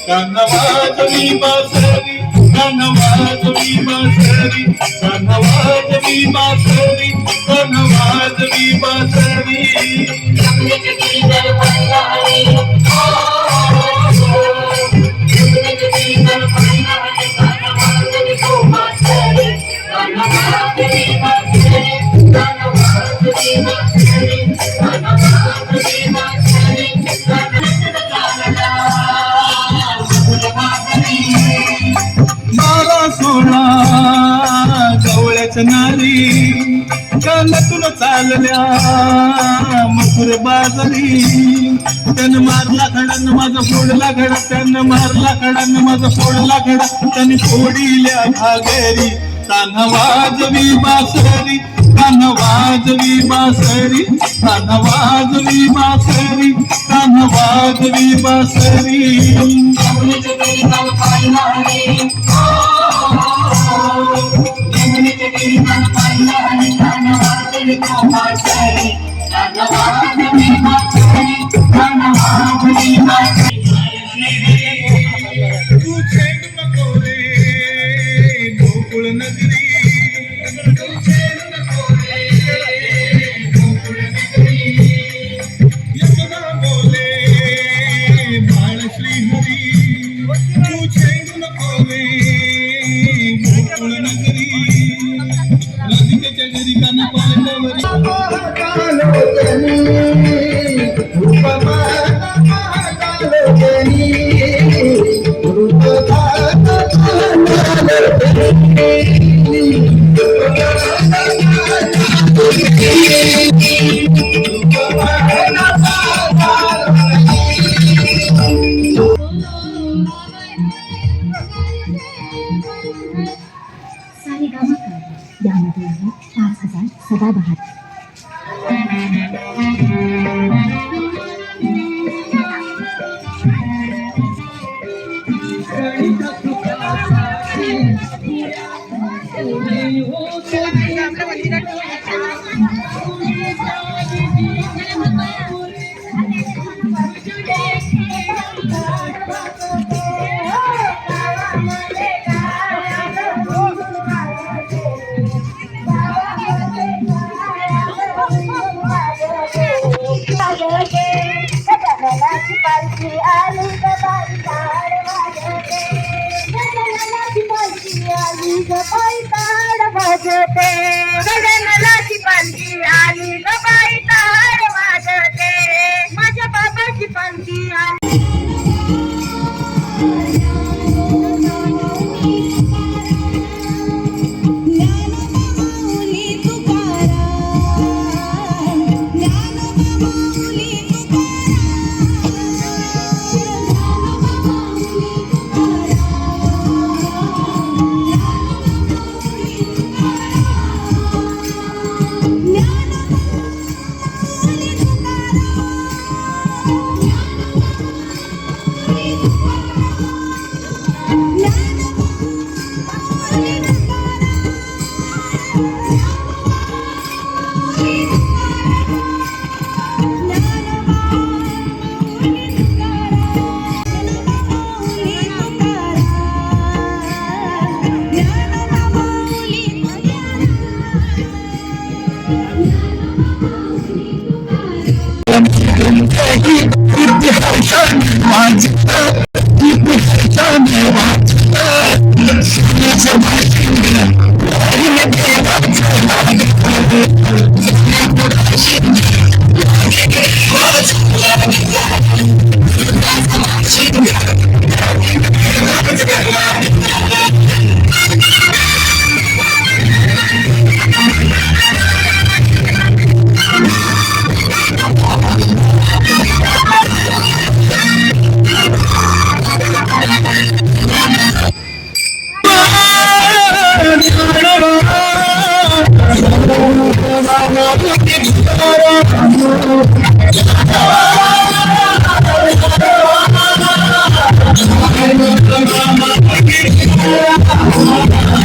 कानवाजवी बासरी कानवाजवी बासरी कानवाजवी बासरी कानवाजवी बासरी नारी कानातून चालल्या मथुर बाजारी त्यानं मारला खडानं माझा फोडला खडा त्यानं मारला खडानं माझा फोडला खडा त्याने फोडिल्या घागरी कानवाजवी बासरी कानवाजवी बासरी कानवाजवी बासरी कानवाजवी बासरी गोकुळ नगरी यशोदा बोले बाळ श्रीहरी तू छेडू नको रे गोकुळ नगरी राधिकेच्या घरी काना पांडवरी यामध्ये आहे 5000 सदाबहार. पालखी आली ग बाई ताड वाजते गगनाची पालखी आली ग बाई ताड वाजते गगनाची पालखी आली ग बाई ताड वाजते माझ्या बाबाची पालखी आली Oh,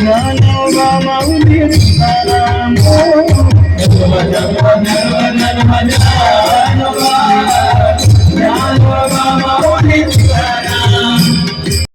ज्ञानोबा माऊली तुकाराम